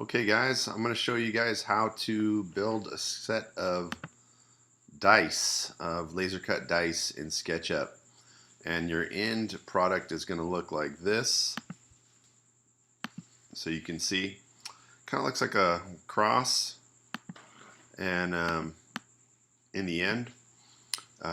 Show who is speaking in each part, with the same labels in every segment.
Speaker 1: Okay guys, I'm going to show you guys how to build a set of dice, of laser cut dice in SketchUp. And your end product is going to look like this. So you can see, kind of looks like a cross. And in the end,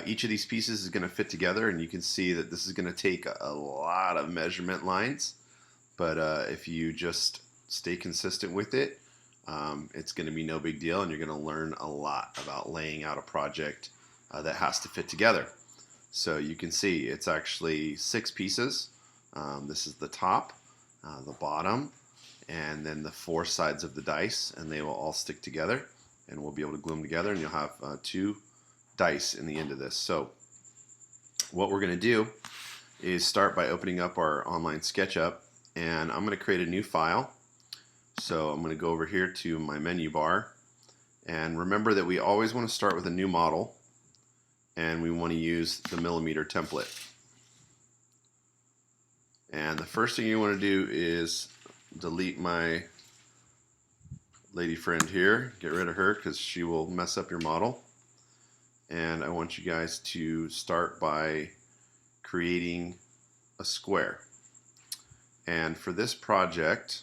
Speaker 1: each of these pieces is going to fit together, and you can see that this is going to take a lot of measurement lines. But if you just stay consistent with it, it's going to be no big deal, and you're going to learn a lot about laying out a project that has to fit together. So you can see it's actually 6 pieces. This is the top, the bottom, and then the 4 sides of the dice, and they will all stick together, and we'll be able to glue them together, and you'll have 2 dice in the end of this. So what we're going to do is start by opening up our online SketchUp, and I'm going to create a new file. So I'm going to go over here to my menu bar, and remember that we always want to start with a new model, and we want to use the millimeter template. And the first thing you want to do is delete my lady friend here, get rid of her because she will mess up your model. And I want you guys to start by creating a square. And for this project,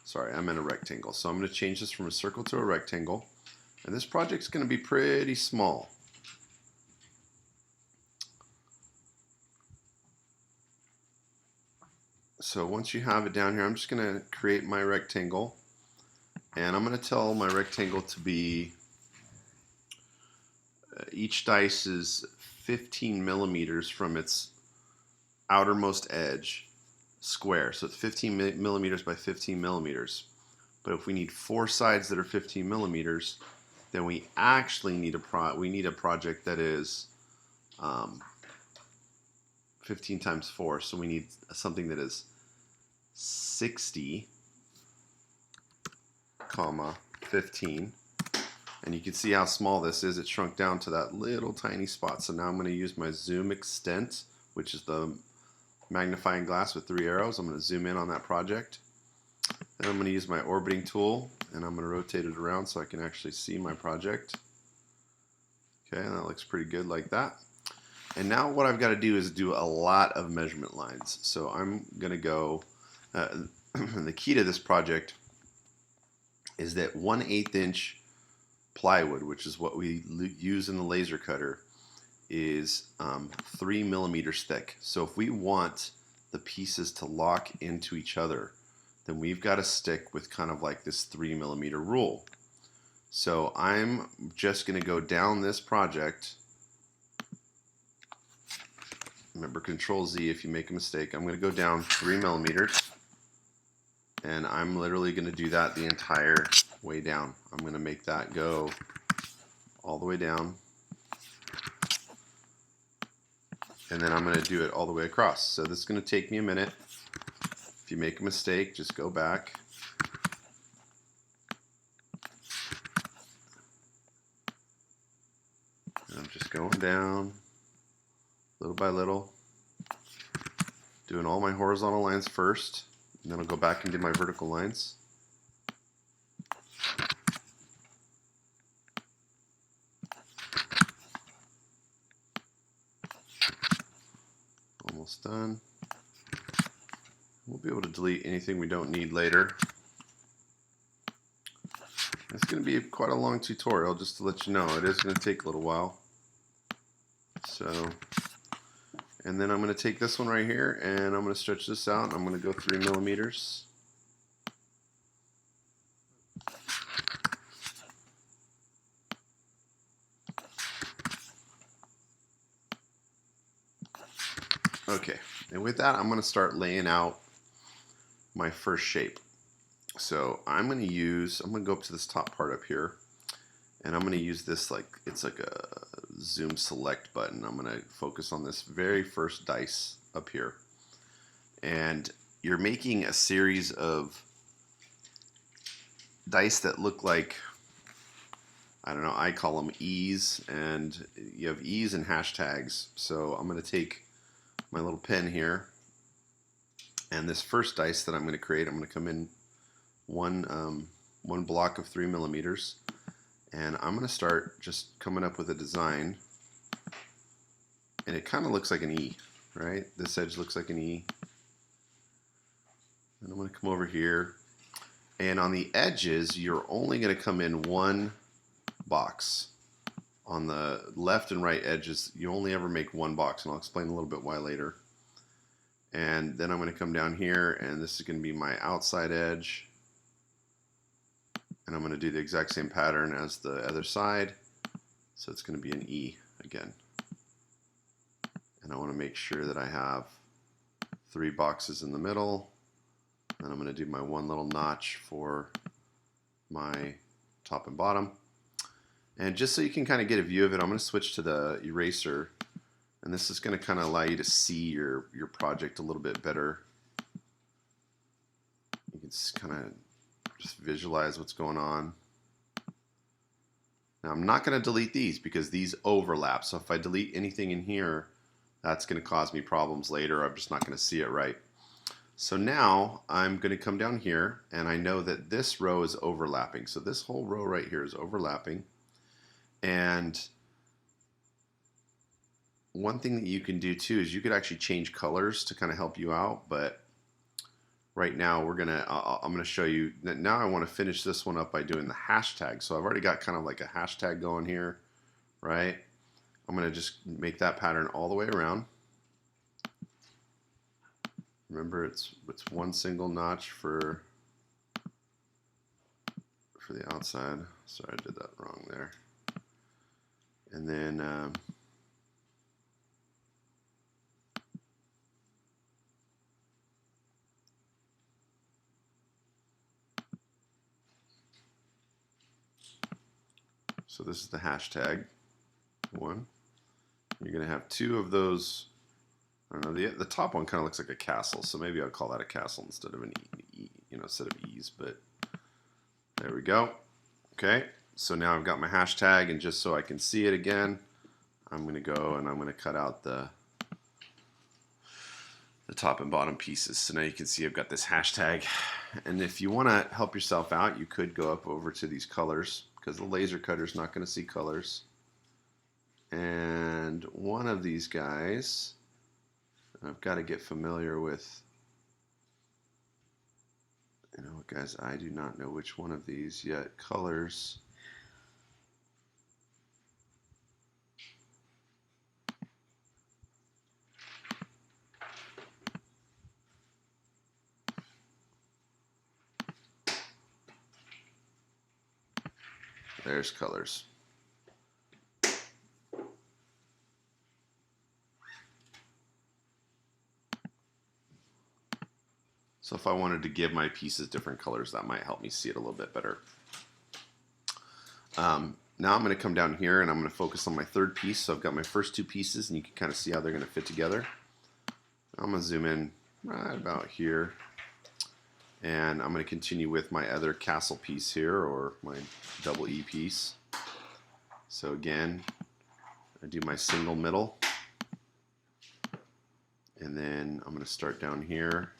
Speaker 1: sorry, I'm in a rectangle. So I'm going to change this from a circle to a rectangle. And this project's going to be pretty small. So once you have it down here, I'm just going to create my rectangle. And I'm going to tell my rectangle to be, each dice is 15 millimeters from its outermost edge square. So it's 15 millimeters by 15 millimeters. But if we need 4 sides that are 15 millimeters, then we actually need a project that is 15 times 4. So we need something that is 60, comma 15. And you can see how small this is. It shrunk down to that little tiny spot. So now I'm going to use my zoom extent, which is the magnifying glass with 3 arrows. I'm going to zoom in on that project. Then I'm going to use my orbiting tool, and I'm going to rotate it around so I can actually see my project. Okay, and that looks pretty good like that. And now what I've got to do is do a lot of measurement lines. So I'm going to go, the key to this project is that 1/8 inch plywood, which is what we use in the laser cutter, is 3 millimeters thick. So if we want the pieces to lock into each other, then we've got to stick with kind of like this 3 millimeter rule. So I'm just going to go down this project. Remember, Control Z if you make a mistake. I'm going to go down 3 millimeters, and I'm literally going to do that the entire way down. I'm going to make that go all the way down, and then I'm going to do it all the way across. So this is going to take me a minute. If you make a mistake, just go back. And I'm just going down little by little, doing all my horizontal lines first, and then I'll go back and do my vertical lines. Almost done. We'll be able to delete anything we don't need later. It's going to be quite a long tutorial, just to let you know. It is going to take a little while. So, and then I'm going to take this one right here, and I'm going to stretch this out, and I'm going to go 3 millimeters. Okay, and with that, I'm going to start laying out my first shape. So I'm going to go up to this top part up here, and I'm going to use this it's like a zoom select button. I'm going to focus on this very first dice up here. And you're making a series of dice that look like, I don't know, I call them E's, and you have E's and hashtags. So I'm going to take my little pen here, and this first dice that I'm going to create, I'm going to come in one block of 3mm, and I'm going to start just coming up with a design, and it kind of looks like an E, right? This edge looks like an E. And I'm going to come over here, and on the edges you're only going to come in one box. On the left and right edges you only ever make one box, and I'll explain a little bit why later. And then I'm going to come down here, and this is going to be my outside edge, and I'm going to do the exact same pattern as the other side, so it's going to be an E again. And I want to make sure that I have 3 boxes in the middle, and I'm going to do my one little notch for my top and bottom. And just so you can kind of get a view of it, I'm going to switch to the eraser, and this is going to kind of allow you to see your project a little bit better. You can kind of just visualize what's going on. Now I'm not going to delete these because these overlap, so if I delete anything in here, that's going to cause me problems later. I'm just not going to see it right. So now I'm going to come down here, and I know that this row is overlapping. So this whole row right here is overlapping. And one thing that you can do too is you could actually change colors to kind of help you out, but right now I'm gonna show you that. Now I want to finish this one up by doing the hashtag. So I've already got kind of like a hashtag going here, right? I'm gonna just make that pattern all the way around. Remember, it's one single notch for the outside. Sorry, I did that wrong there. And then so this is the hashtag one. You're going to have 2 of those. I don't know, the top one kind of looks like a castle, so maybe I'll call that a castle instead of an E, instead of E's, but there we go. Okay, so now I've got my hashtag, and just so I can see it again, I'm going to go and I'm going to cut out the top and bottom pieces. So now you can see I've got this hashtag, and if you want to help yourself out, you could go up over to these colors, because the laser cutter is not going to see colors. And one of these guys, I've got to get familiar with. You know, guys, I do not know which one of these yet. Colors. There's colors. So if I wanted to give my pieces different colors, that might help me see it a little bit better. Now I'm going to come down here and I'm going to focus on my third piece. So I've got my first 2 pieces, and you can kind of see how they're going to fit together. I'm going to zoom in right about here, and I'm going to continue with my other castle piece here, or my double E piece. So again, I do my single middle, and then I'm going to start down here.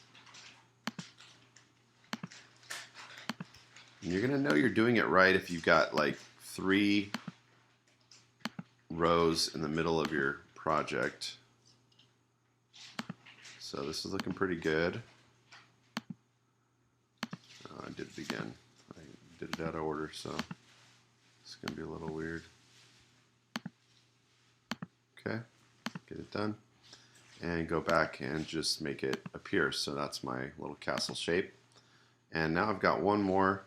Speaker 1: And you're going to know you're doing it right if you've got like 3 rows in the middle of your project. So this is looking pretty good. Oh, I did it again. I did it out of order, so it's going to be a little weird. Okay, get it done. And go back and just make it appear. So that's my little castle shape. And now I've got one more.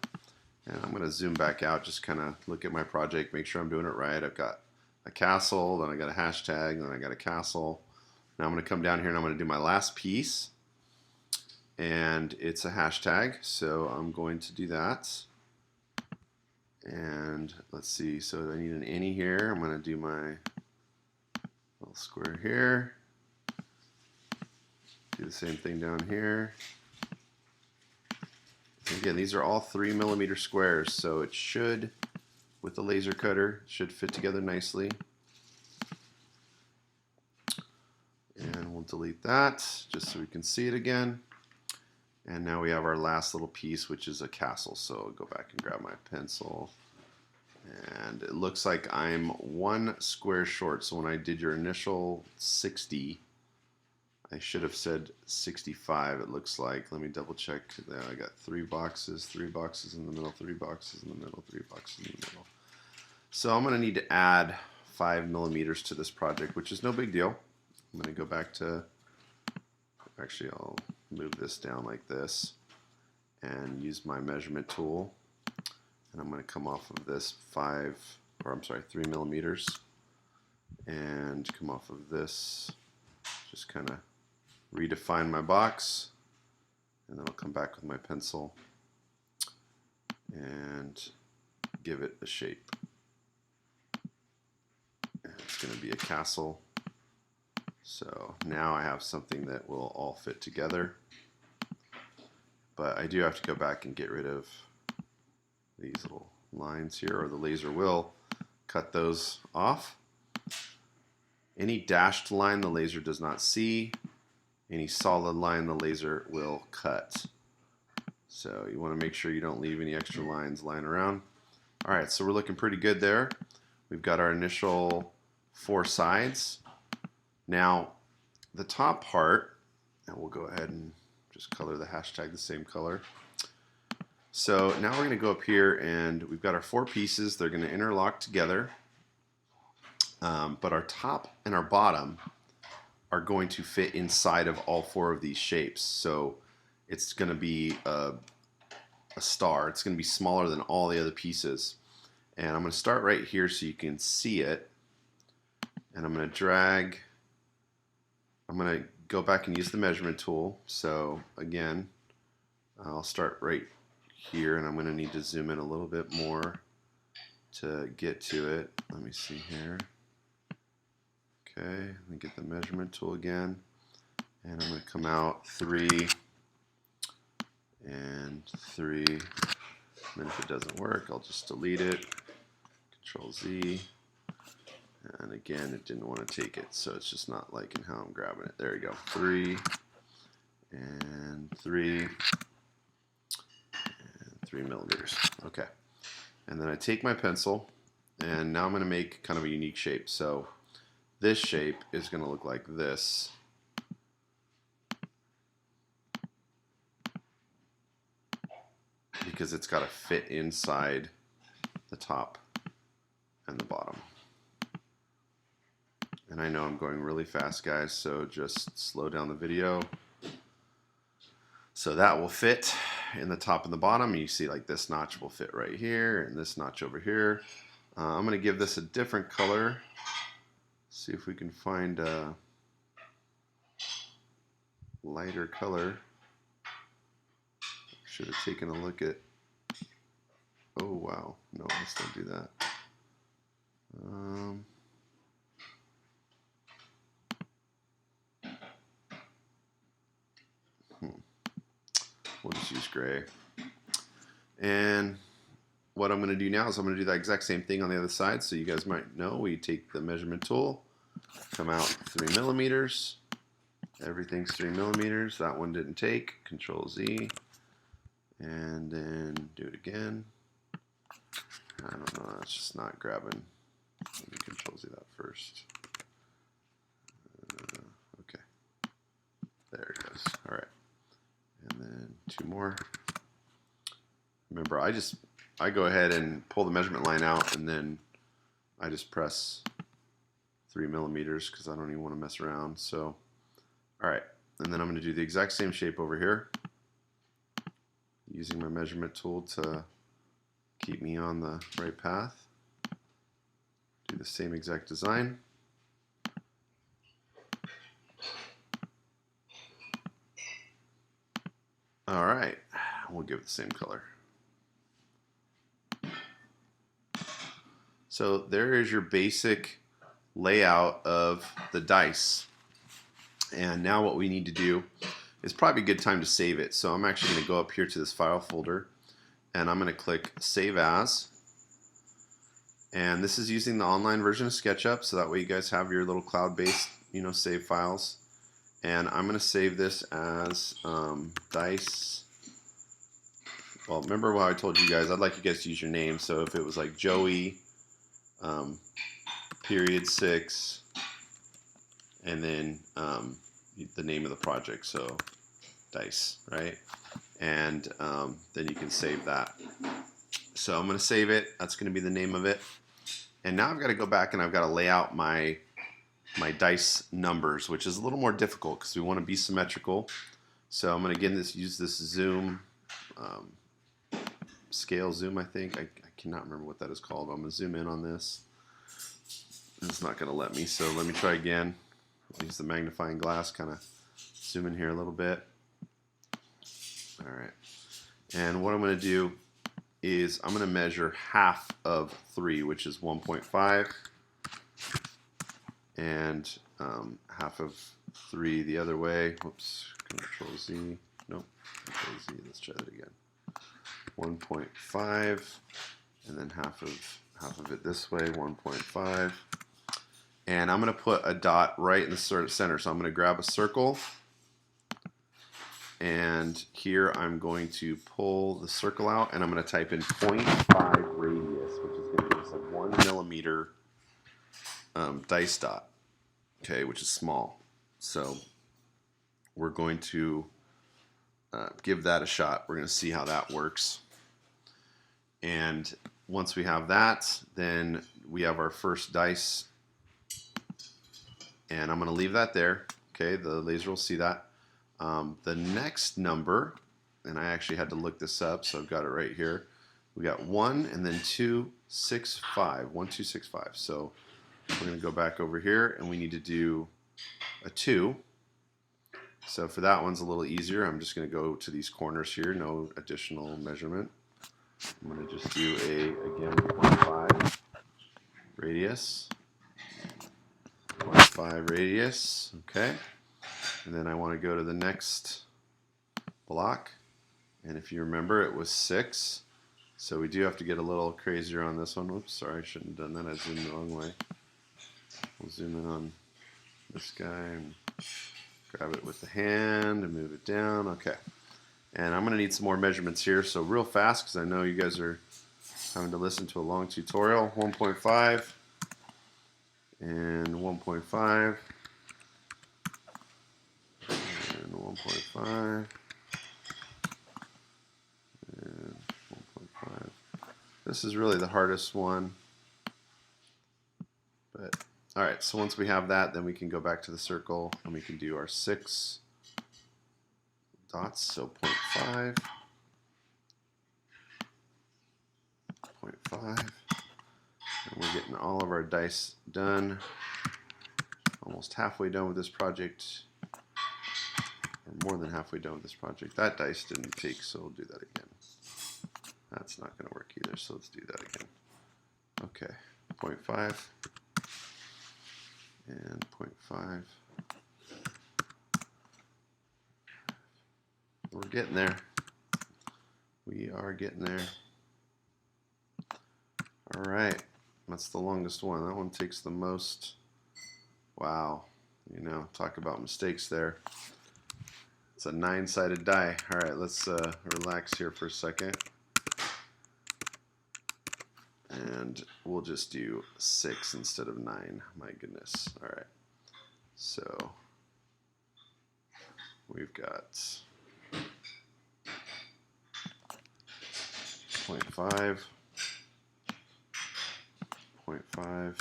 Speaker 1: And I'm going to zoom back out, just kind of look at my project, make sure I'm doing it right. I've got a castle, then I got a hashtag, then I got a castle. Now I'm going to come down here and I'm going to do my last piece. And it's a hashtag, so I'm going to do that. And let's see, so I need an any here. I'm going to do my little square here. Do the same thing down here. Again, these are all 3mm squares, so it should, with the laser cutter, should fit together nicely. And we'll delete that just so we can see it again. And now we have our last little piece, which is a castle. So I'll go back and grab my pencil. And it looks like I'm 1 square short. So when I did your initial 60, I should have said 65, it looks like. Let me double check. There, I got 3 boxes in the middle, 3 boxes in the middle, 3 boxes in the middle. So I'm going to need to add 5 millimeters to this project, which is no big deal. I'm going to go back to, actually I'll move this down like this and use my measurement tool. And I'm going to come off of this 3 millimeters and come off of this, just kind of redefine my box, and then I'll come back with my pencil and give it a shape. And it's going to be a castle. So now I have something that will all fit together, but I do have to go back and get rid of these little lines here, or the laser will cut those off. Any dashed line the laser does not see. Any solid line the laser will cut. So you want to make sure you don't leave any extra lines lying around. Alright, so we're looking pretty good there. We've got our initial 4 sides. Now the top part, and we'll go ahead and just color the hashtag the same color. So now we're going to go up here, and we've got our 4 pieces. They're going to interlock together. But our top and our bottom are going to fit inside of all 4 of these shapes. So it's going to be a star. It's going to be smaller than all the other pieces. And I'm going to start right here so you can see it. And I'm going to drag. I'm going to go back and use the measurement tool. So again, I'll start right here, and I'm going to need to zoom in a little bit more to get to it. Let me see here. Okay, let me get the measurement tool again, and I'm going to come out 3 and 3. And then if it doesn't work, I'll just delete it. Control Z. And again, it didn't want to take it, so it's just not liking how I'm grabbing it. There you go. 3 and 3 and 3 millimeters. Okay. And then I take my pencil, and now I'm going to make kind of a unique shape. So this shape is going to look like this. Because it's got to fit inside the top and the bottom. And I know I'm going really fast, guys, so just slow down the video. So that will fit in the top and the bottom. You see, like, this notch will fit right here, and this notch over here. I'm going to give this a different color. See if we can find a lighter color. Should have taken a look at. Oh wow, no, let's don't do that. We'll just use gray. And what I'm going to do now is I'm going to do that exact same thing on the other side. So you guys might know, we take the measurement tool, come out 3 millimeters. Everything's 3 millimeters. That one didn't take. Control Z. And then do it again. I don't know, it's just not grabbing. Let me Control Z that first. Okay. There it goes. All right. And then 2 more. Remember, I go ahead and pull the measurement line out, and then I just press 3 millimeters because I don't even want to mess around. So, all right. And then I'm going to do the exact same shape over here, using my measurement tool to keep me on the right path. Do the same exact design. All right, we'll give it the same color. So there is your basic layout of the dice. And now what we need to do is probably a good time to save it. So I'm actually going to go up here to this file folder, and I'm going to click Save As. And this is using the online version of Sketchup, so that way you guys have your little cloud-based, save files. And I'm going to save this as dice. Well, remember how I told you guys, I'd like you guys to use your name. So if it was like Joey, period 6, and then the name of the project, so dice, right? And then you can save that. So I'm going to save it. That's going to be the name of it. And now I've got to go back and I've got to lay out my dice numbers, which is a little more difficult because we want to be symmetrical. So I'm going to use this zoom, scale zoom, I think. I cannot remember what that is called. I'm going to zoom in on this. It's not going to let me, so let me try again. I'll use the magnifying glass, kind of zoom in here a little bit. All right. And what I'm going to do is I'm going to measure half of 3, which is 1.5, and half of 3 the other way. Whoops, Control Z. Nope, Control Z. Let's try that again. 1.5, and then half of it this way, 1.5. And I'm going to put a dot right in the center. So I'm going to grab a circle, and here I'm going to pull the circle out, and I'm going to type in 0.5 radius, which is going to give us a 1 millimeter dice dot, okay, which is small. So we're going to give that a shot. We're going to see how that works. And once we have that, then we have our first dice. And I'm going to leave that there. Okay, the laser will see that. The next number, and I actually had to look this up, so I've got it right here. We got 1 and then 2, 6, 5. 1, 2, 6, 5. So we're going to go back over here, and we need to do a 2. So for that one's a little easier. I'm just going to go to these corners here, no additional measurement. I'm going to just do again, 0.5 radius. 0.5 radius, okay. And then I want to go to the next block. And if you remember, it was 6. So we do have to get a little crazier on this one. Oops, sorry, I shouldn't have done that. I zoomed the wrong way. We'll zoom in on this guy and grab it with the hand and move it down. Okay. And I'm going to need some more measurements here. So real fast, because I know you guys are having to listen to a long tutorial. 1.5 and 1.5 and 1.5 and 1.5. This is really the hardest one. But all right, so once we have that, then we can go back to the circle and we can do our 6 dots. So 0.5, 0.5, and we're getting all of our dice done. Almost halfway done with this project, or more than halfway done with this project. That dice didn't take, so we'll do that again. That's not going to work either, so let's do that again. Okay, 0.5 and 0.5. We're getting there. We are getting there. All right, that's the longest one. That one takes the most. Wow, you know, talk about mistakes there. It's a 9-sided die. All right, let's relax here for a second. And we'll just do 6 instead of 9. My goodness. All right. So we've got 0.5, 0.5,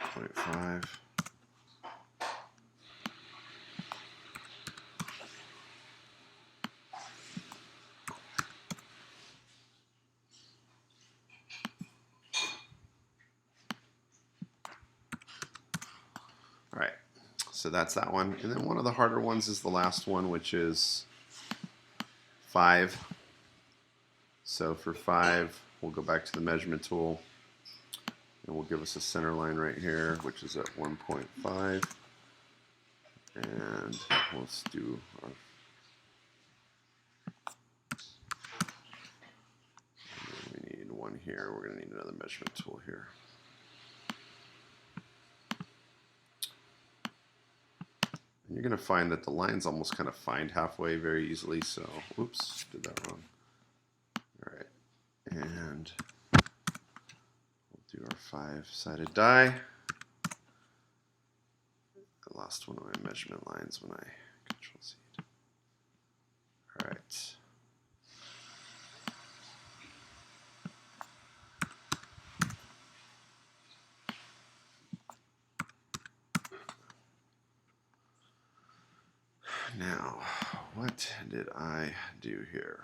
Speaker 1: 0.5. All right, so that's that one. And then one of the harder ones is the last one, which is 5. So for 5, we'll go back to the measurement tool, and we'll give us a center line right here, which is at 1.5. And let's do our we need one here. We're going to need another measurement tool here. you're going to find that the lines almost kind of find halfway very easily. So, oops, did that wrong. All right, and we'll do our 5-sided die. I lost one of my measurement lines when I Control-C. All right. Now, what did I do here?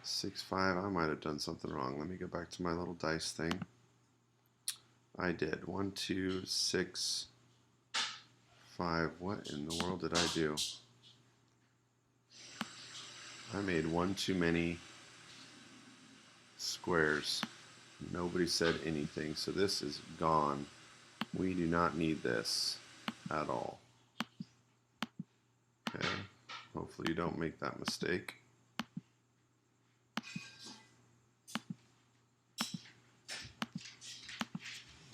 Speaker 1: 6, 5, I might have done something wrong. Let me go back to my little dice thing. I did 1, 2, 6, 5. What in the world did I do? I made one too many squares. Nobody said anything, so this is gone. We do not need this at all. Okay, hopefully you don't make that mistake.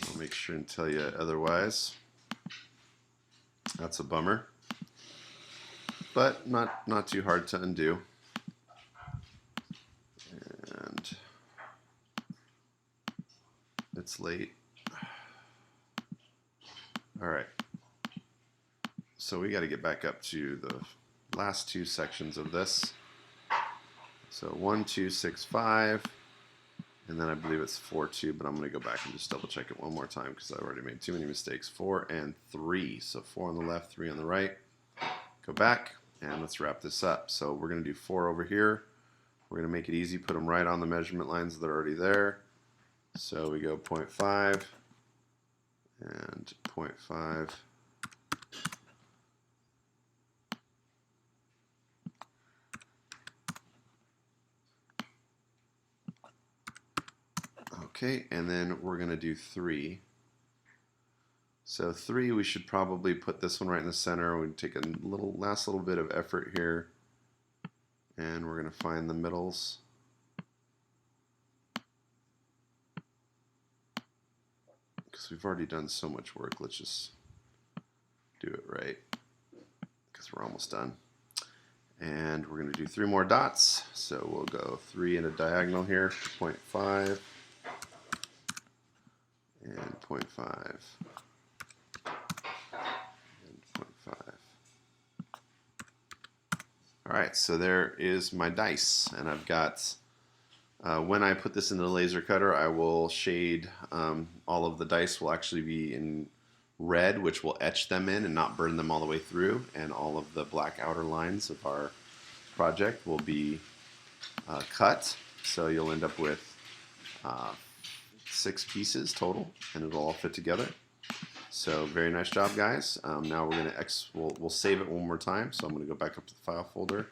Speaker 1: I'll make sure and tell you otherwise. That's a bummer, but not too hard to undo. And it's late. All right. So we got to get back up to the last two sections of this. So 1, 2, 6, 5, and then I believe it's 4, 2, but I'm going to go back and just double check it one more time because I already made too many mistakes. 4 and 3. So 4 on the left, 3 on the right. Go back and let's wrap this up. So we're going to do 4 over here. We're going to make it easy, put them right on the measurement lines that are already there. So we go 0.5 and 0.5. Okay, and then we're going to do 3. So 3, we should probably put this one right in the center. We take a last little bit of effort here, and we're going to find the middles. Because we've already done so much work, let's just do it right, because we're almost done. And we're going to do 3 more dots. So we'll go 3 in a diagonal here, 0.5. And 0.5 and 0.5. All right, so there is my dice, and I've got, when I put this in the laser cutter, I will shade, all of the dice will actually be in red, which will etch them in and not burn them all the way through, and all of the black outer lines of our project will be cut, so you'll end up with 6 pieces total, and it'll all fit together. So very nice job, guys. Now we're gonna we'll save it one more time. So I'm gonna go back up to the file folder,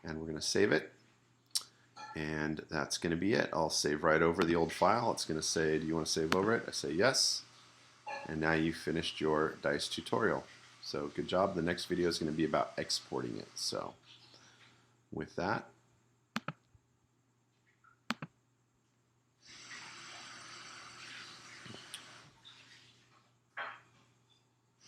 Speaker 1: and we're gonna save it. And that's gonna be it. I'll save right over the old file. It's gonna say, do you want to save over it? I say yes. And now you've finished your dice tutorial. So good job. The next video is gonna be about exporting it. So with that,